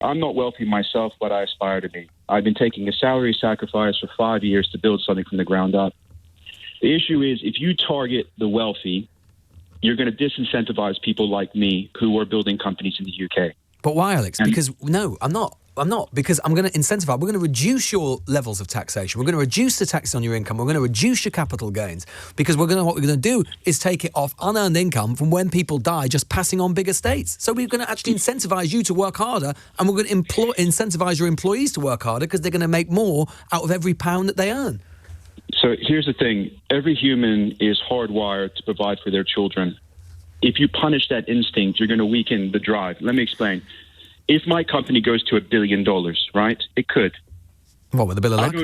I'm not wealthy myself, but I aspire to be. I've been taking a salary sacrifice for 5 years to build something from the ground up. The issue is, if you target the wealthy, you're going to disincentivize people like me who are building companies in the UK. But why, Alex? Because, no, I'm not. Because I'm going to incentivize. We're going to reduce your levels of taxation. We're going to reduce the tax on your income. We're going to reduce your capital gains. Because what we're going to do is take it off unearned income from when people die, just passing on big estates. So we're going to actually incentivize you to work harder, and we're going to incentivize your employees to work harder because they're going to make more out of every pound that they earn. So here's the thing. Every human is hardwired to provide for their children. If you punish that instinct, you're going to weaken the drive. Let me explain. If my company goes to $1 billion, right, it could. What, with a bill of luck?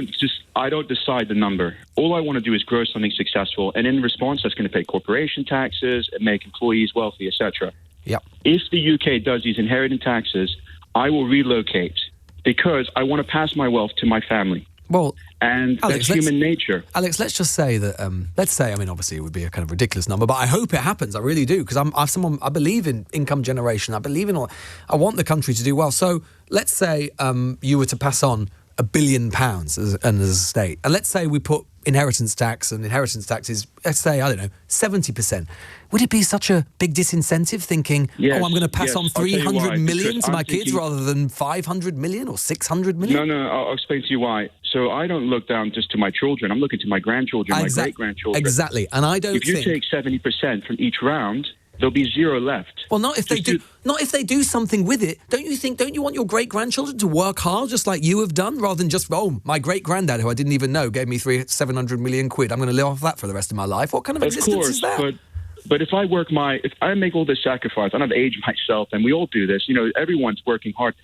I don't decide the number. All I want to do is grow something successful. And in response, that's going to pay corporation taxes and make employees wealthy, etc. Yep. If the UK does these inheritance taxes, I will relocate because I want to pass my wealth to my family. Well, and Alex, that's human nature. Alex, let's just say that, obviously it would be a kind of ridiculous number, but I hope it happens. I really do, because I believe in income generation. I believe in I want the country to do well. So let's say you were to pass on £1 billion as an estate. And let's say we put inheritance tax, and inheritance tax is, let's say, 70%. Would it be such a big disincentive thinking, I'm going to pass on 300 million to my kids rather than 500 million or 600 million? No, I'll explain to you why. So I don't look down just to my children. I'm looking to my grandchildren, my great-grandchildren. Exactly. And I don't think... If you take 70% from each round, there'll be zero left. Well, not if they do something with it. Don't you want your great-grandchildren to work hard just like you have done, rather than just, my great-granddad, who I didn't even know, gave me 700 million quid. I'm going to live off that for the rest of my life. What kind of existence is that? But if I make all this sacrifice, I don't age myself, and we all do this, everyone's working hard.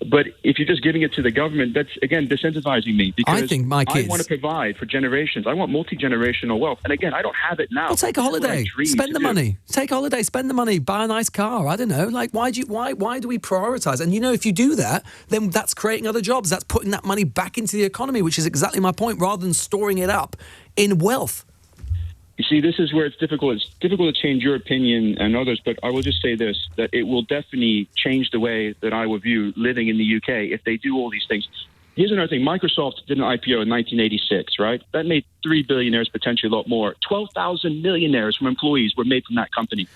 But if you're just giving it to the government, that's, again, disincentivizing me. Because I think my kids... I want to provide for generations. I want multi-generational wealth. And again, I don't have it now. Well, take a holiday. Spend the money. Take a holiday. Spend the money. Buy a nice car. I don't know. Like, why do we prioritise? And, if you do that, then that's creating other jobs. That's putting that money back into the economy, which is exactly my point, rather than storing it up in wealth. You see, this is where it's difficult. It's difficult to change your opinion and others, but I will just say this, that it will definitely change the way that I would view living in the UK if they do all these things. Here's another thing. Microsoft did an IPO in 1986, right? That made 3 billionaires, potentially a lot more. 12,000 millionaires from employees were made from that company.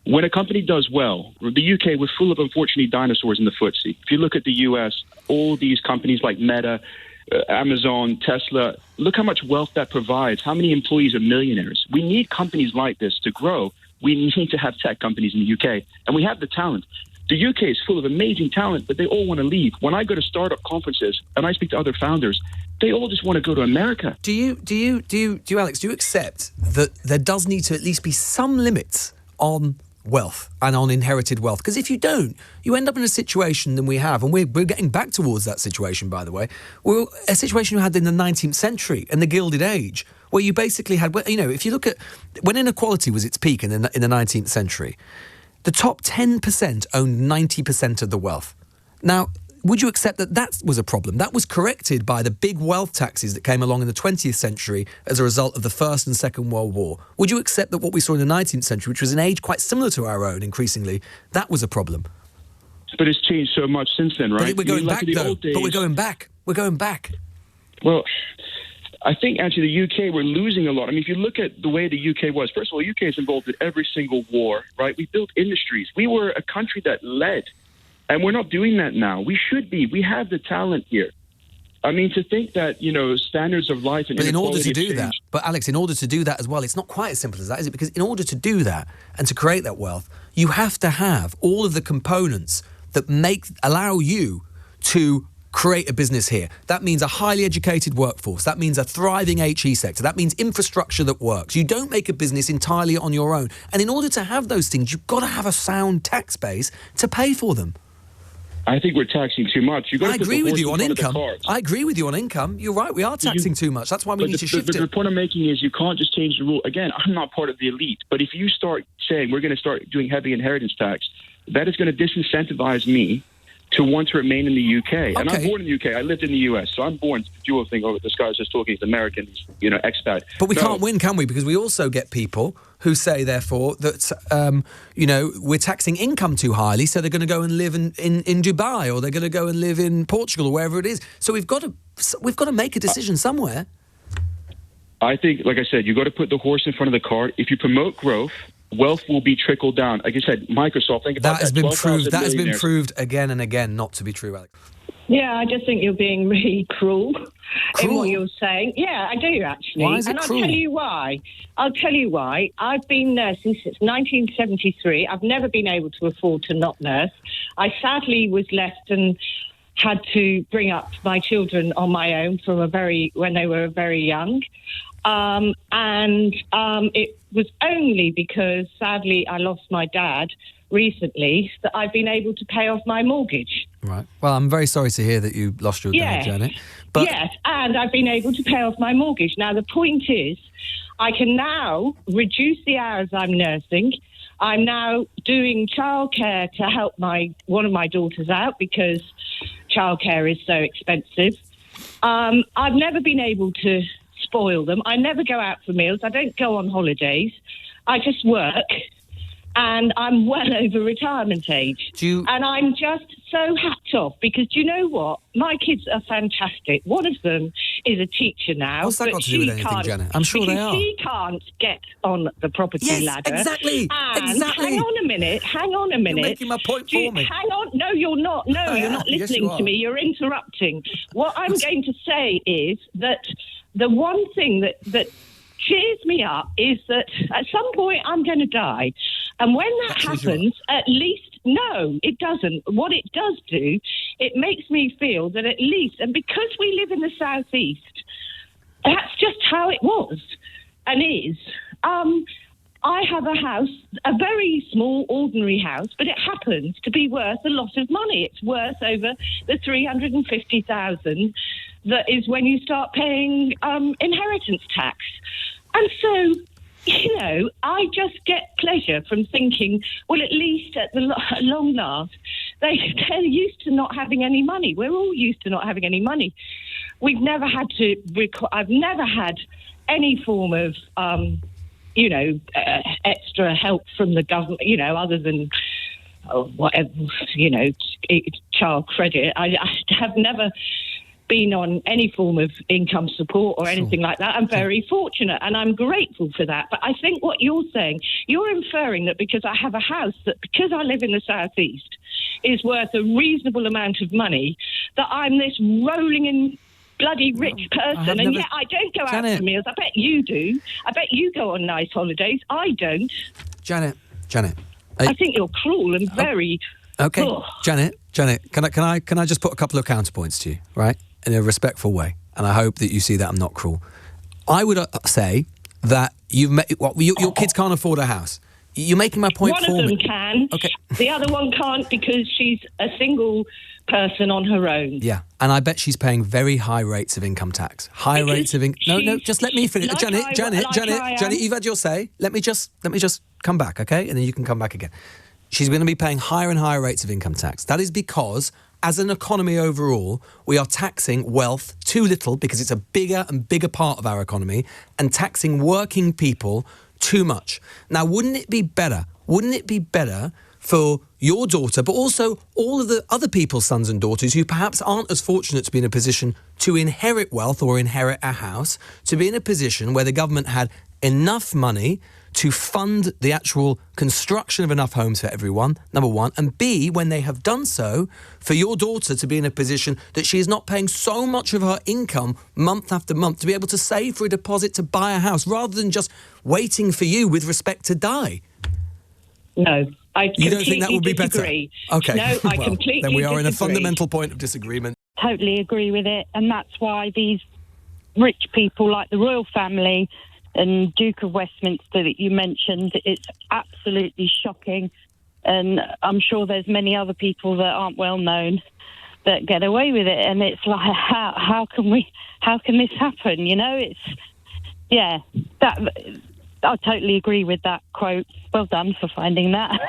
When a company does well, the UK, we're full of, unfortunately, dinosaurs in the footsie. If you look at the US, all these companies like Meta, Amazon, Tesla, look how much wealth that provides. How many employees are millionaires? We need companies like this to grow. We need to have tech companies in the UK, and we have the talent. The UK is full of amazing talent, but they all want to leave. When I go to startup conferences and I speak to other founders, they all just want to go to America. Do you, Alex, do you accept that there does need to at least be some limits on wealth and on inherited wealth? Because if you don't, you end up in a situation that we have, and we're getting back towards that situation, by the way. Well, a situation you had in the 19th century and the Gilded Age, where you basically had, if you look at when inequality was its peak in the 19th century, the top 10% owned 90% of the wealth. Now, would you accept that was a problem? That was corrected by the big wealth taxes that came along in the 20th century as a result of the First and Second World War. Would you accept that what we saw in the 19th century, which was an age quite similar to our own increasingly, that was a problem? But it's changed so much since then, right? But we're going back, though. But we're going back. We're going back. Well, I think actually the UK, we're losing a lot. I mean, if you look at the way the UK was, first of all, the UK is involved in every single war, right? We built industries. We were a country that led. And we're not doing that now. We should be. We have the talent here. I mean, to think that, standards of life and in order to do that, but Alex, in order to do that as well, it's not quite as simple as that, is it? Because in order to do that and to create that wealth, you have to have all of the components that allow you to create a business here. That means a highly educated workforce. That means a thriving HE sector. That means infrastructure that works. You don't make a business entirely on your own. And in order to have those things, you've got to have a sound tax base to pay for them. I think we're taxing too much. I agree with you on income. I agree with you on income. You're right, we are taxing too much. That's why we need to shift it. The point I'm making is you can't just change the rule. Again, I'm not part of the elite, but if you start saying we're going to start doing heavy inheritance tax, that is going to disincentivize me to want to remain in the UK. Okay. And I'm born in the UK. I lived in the US, so I'm born dual thing over this guy was just talking, he's American, expat. But we can't win, can we? Because we also get people who say, therefore, that, we're taxing income too highly, so they're going to go and live in Dubai, or they're going to go and live in Portugal, or wherever it is. So we've got to make a decision somewhere. I think, like I said, you've got to put the horse in front of the cart. If you promote growth, wealth will be trickled down. Like I said, Microsoft, think about that. That has been proved again and again not to be true, Alex. Yeah, I just think you're being really cruel in what you're saying. Yeah, I do, actually. Why is it cruel? I'll tell you why. I've been nursing since 1973. I've never been able to afford to not nurse. I sadly was left and had to bring up my children on my own when they were very young. It was only because, sadly, I lost my dad recently that I've been able to pay off my mortgage. Right. Well, I'm very sorry to hear that you lost your dad, Janet. But yes, and I've been able to pay off my mortgage. Now, the point is, I can now reduce the hours I'm nursing. I'm now doing childcare to help one of my daughters out because childcare is so expensive. I've never been able to spoil them. I never go out for meals. I don't go on holidays. I just work. And I'm well over retirement age. And I'm just so hacked off because do you know what? My kids are fantastic. One of them is a teacher now. What's that got to do with anything, Janet? I'm sure they are. She can't get on the property ladder. Exactly. And hang on a minute. You're making my point for me. Hang on. No, you're not. No, you're not listening to me. You're interrupting. What I'm going to say is that the one thing that cheers me up is that at some point I'm going to die. And when that happens, at least, no, it doesn't. What it does do, it makes me feel that at least, and because we live in the southeast, that's just how it was and is. I have a house, a very small, ordinary house, but it happens to be worth a lot of money. It's worth over the $350,000 that is when you start paying inheritance tax. And so, I just get pleasure from thinking, well, at least at long last, they're used to not having any money. We're all used to not having any money. We've never had to. I've never had any form of, extra help from the government. Other than whatever, child credit. I have never been on any form of income support or anything like that. I'm very fortunate and I'm grateful for that. But I think what you're saying, you're inferring that because I have a house, that because I live in the southeast, is worth a reasonable amount of money, that I'm this rolling in bloody rich person. And yet I don't go out for meals. I bet you do. I bet you go on nice holidays. I don't. Janet. I think you're cruel and very... Okay, Janet, can I just put a couple of counterpoints to you, right? In a respectful way, and I hope that you see that I'm not cruel. I would say that your kids can't afford a house. You're making my point for me. One of them can. Okay. The other one can't because she's a single person on her own. Yeah, and I bet she's paying very high rates of income tax. No, just let me finish. Janet, you've had your say. Let me just come back, okay? And then you can come back again. She's going to be paying higher and higher rates of income tax. That is because, as an economy overall, we are taxing wealth too little because it's a bigger and bigger part of our economy, and taxing working people too much. Now, wouldn't it be better for your daughter, but also all of the other people's sons and daughters who perhaps aren't as fortunate to be in a position to inherit wealth or inherit a house, to be in a position where the government had enough money to fund the actual construction of enough homes for everyone, number one, and B, when they have done so, for your daughter to be in a position that she is not paying so much of her income month after month to be able to save for a deposit to buy a house rather than just waiting for you with respect to die. No, I You don't think that would be disagree. better? Okay. No, I completely then we are disagree. in a fundamental point of disagreement. Totally agree with it, and that's why these rich people like the royal family and Duke of Westminster that you mentioned, it's absolutely shocking. And I'm sure there's many other people that aren't well known that get away with it. And it's like, how can this happen? I totally agree with that quote. Well done for finding that.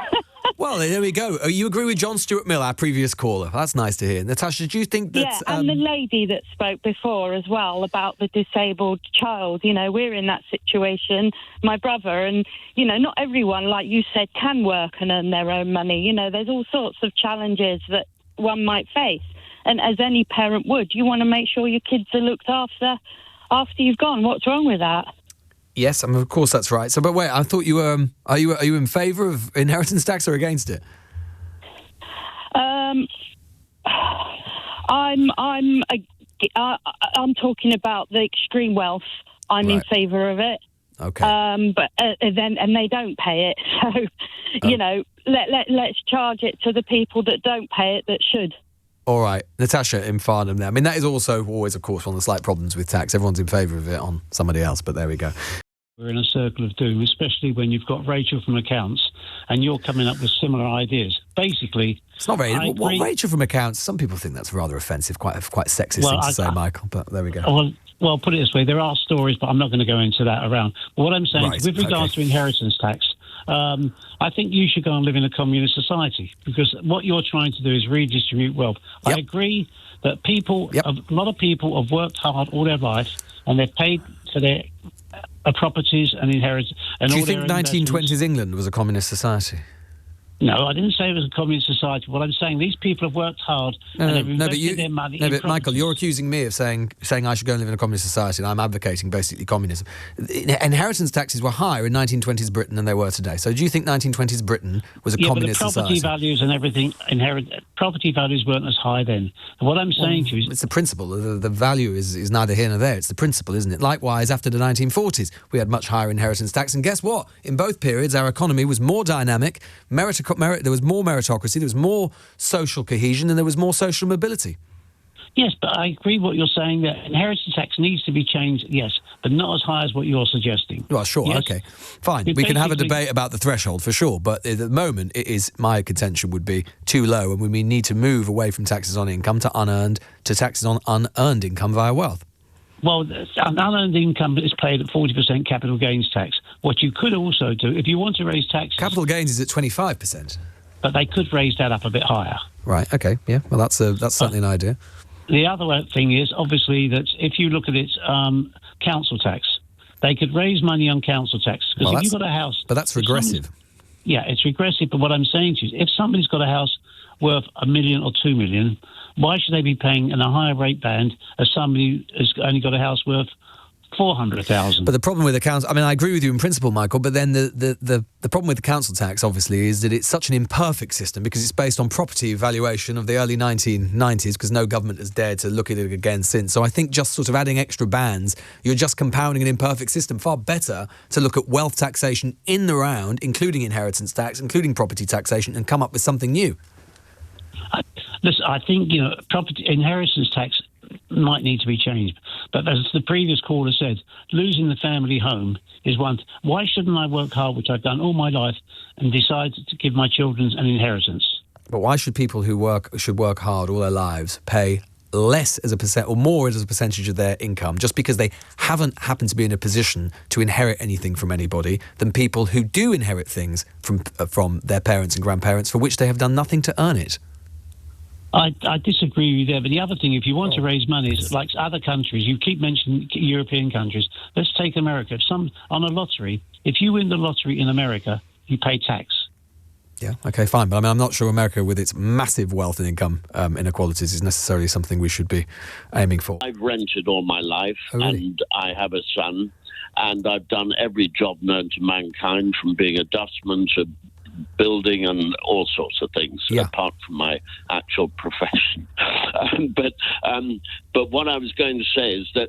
Well, there we go. You agree with John Stuart Mill, our previous caller. That's nice to hear. Natasha, do you think that... Yeah, and the lady that spoke before as well about the disabled child. You know, we're in that situation, my brother, and, you know, not everyone, like you said, can work and earn their own money. You know, there's all sorts of challenges that one might face. And as any parent would, you want to make sure your kids are looked after you've gone. What's wrong with that? Yes, I mean, of course that's right. So, but wait, I thought you were... Are you in favour of inheritance tax or against it? I'm talking about the extreme wealth. I'm in favour of it. Okay. But then they don't pay it. So, you know, let's charge it to the people that don't pay it that should. All right, Natasha in Farnham there. I mean, that is also always, of course, one of the slight problems with tax. Everyone's in favour of it on somebody else, but there we go. We're in a circle of doom, especially when you've got Rachel from accounts and you're coming up with similar ideas. Basically, it's not very... What, Rachel from accounts, some people think that's rather offensive, quite sexist thing to say, Michael, but there we go. Well, put it this way, there are stories, but I'm not going to go into that around. But what I'm saying is, with regards to inheritance tax, I think you should go and live in a communist society, because what you're trying to do is redistribute wealth. Yep. I agree that a lot of people have worked hard all their life and they've paid for their properties and inheritance. Do you think 1920s England was a communist society? No, I didn't say it was a communist society. What I'm saying, these people have worked hard and they've invested their money in properties. Michael, you're accusing me of saying I should go and live in a communist society, and I'm advocating basically communism. Inheritance taxes were higher in 1920s Britain than they were today. So do you think 1920s Britain was a communist society? Yeah, but the property values and everything, property values weren't as high then. And what I'm saying to you is... It's the principle. The value is neither here nor there. It's the principle, isn't it? Likewise, after the 1940s, we had much higher inheritance tax. And guess what? In both periods, our economy was more dynamic, there was more meritocracy, there was more social cohesion, and there was more social mobility. Yes, but I agree what you're saying, that inheritance tax needs to be changed, yes, but not as high as what you're suggesting. Well, sure, yes. Okay, fine. We can have a debate about the threshold, for sure, but at the moment, it is, my contention would be too low, and we need to move away from taxes on income to taxes on unearned income via wealth. Well, unearned income is paid at 40% capital gains tax. What you could also do, if you want to raise taxes... Capital gains is at 25%. But they could raise that up a bit higher. Right, okay, yeah. Well, that's certainly an idea. The other thing is, obviously, that if you look at it, council tax, they could raise money on council tax. Because if you've got a house... But that's regressive. Yeah, it's regressive, but what I'm saying to you is, if somebody's got a house worth $1 million or $2 million, why should they be paying in a higher rate band as somebody who's only got a house worth $400,000? But the problem with the council, I mean, I agree with you in principle, Michael, but then the problem with the council tax, obviously, is that it's such an imperfect system because it's based on property valuation of the early 1990s, because no government has dared to look at it again since. So I think just sort of adding extra bands, you're just compounding an imperfect system. Far better to look at wealth taxation in the round, including inheritance tax, including property taxation, and come up with something new. Listen, I think, property inheritance tax might need to be changed. But as the previous caller said, losing the family home is one. Why shouldn't I work hard, which I've done all my life, and decide to give my children an inheritance? But why should people who work hard all their lives pay less as a percent or more as a percentage of their income just because they haven't happened to be in a position to inherit anything from anybody than people who do inherit things from their parents and grandparents for which they have done nothing to earn it? I disagree with you there, but the other thing, if you want to raise money, is like other countries, you keep mentioning European countries. Let's take America. On a lottery, if you win the lottery in America, you pay tax. Yeah, okay, fine. But I mean, I'm not sure America, with its massive wealth and income inequalities, is necessarily something we should be aiming for. I've rented all my life, and I have a son, and I've done every job known to mankind, from being a dustman to building and all sorts of things, apart from my actual profession. But what I was going to say is that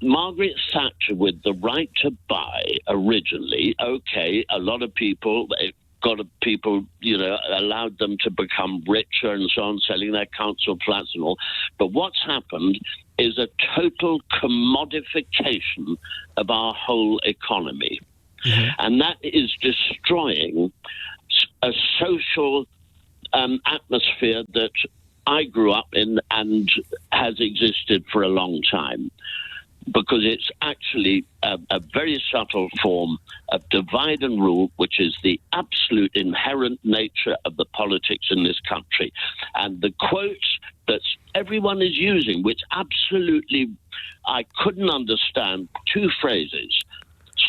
Margaret Thatcher, with the right to buy originally, a lot of people, allowed them to become richer and so on, selling their council flats and all. But what's happened is a total commodification of our whole economy. Mm-hmm. And that is destroying a social atmosphere that I grew up in and has existed for a long time. because it's actually a very subtle form of divide and rule, which is the absolute inherent nature of the politics in this country. And the quotes that everyone is using, which absolutely I couldn't understand, two phrases: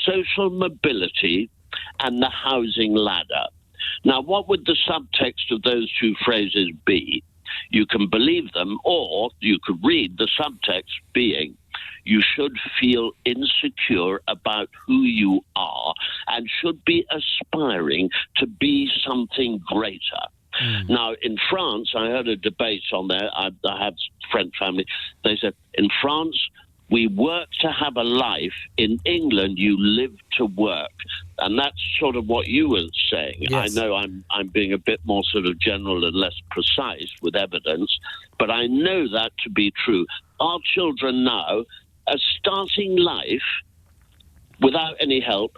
social mobility and the housing ladder. Now, what would the subtext of those two phrases be? You can believe them, or you could read the subtext being, you should feel insecure about who you are and should be aspiring to be something greater. Now, in France, I heard a debate on there. I have French family. They said, in France, we work to have a life. In England, you live to work. And that's sort of what you were saying. Yes. I know I'm being a bit more sort of general and less precise with evidence, but I know that to be true. Our children now are starting life without any help,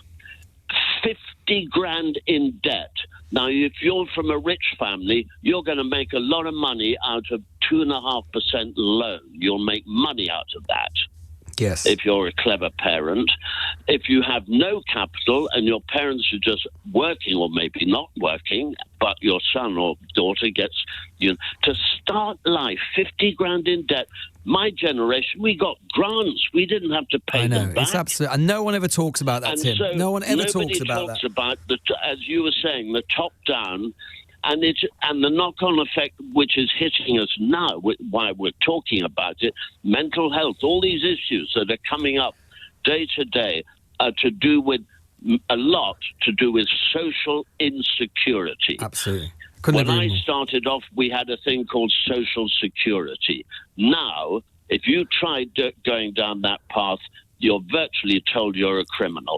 50 grand in debt. Now, if you're from a rich family, you're going to make a lot of money out of 2.5% loan. You'll make money out of that. Yes. If you're a clever parent. If you have no capital and your parents are just working, or maybe not working, but your son or daughter gets you to start life 50 grand in debt. My generation, we got grants. We didn't have to pay them back. It's absolutely, and no one ever talks about that, Tim. So no one ever talks about that. Nobody talks about, as you were saying, the top down, and the knock-on effect which is hitting us now, why we're talking about it, mental health, all these issues that are coming up day to day are a lot to do with social insecurity. Absolutely. When I started off, we had a thing called social security. Now, if you try going down that path, you're virtually told you're a criminal.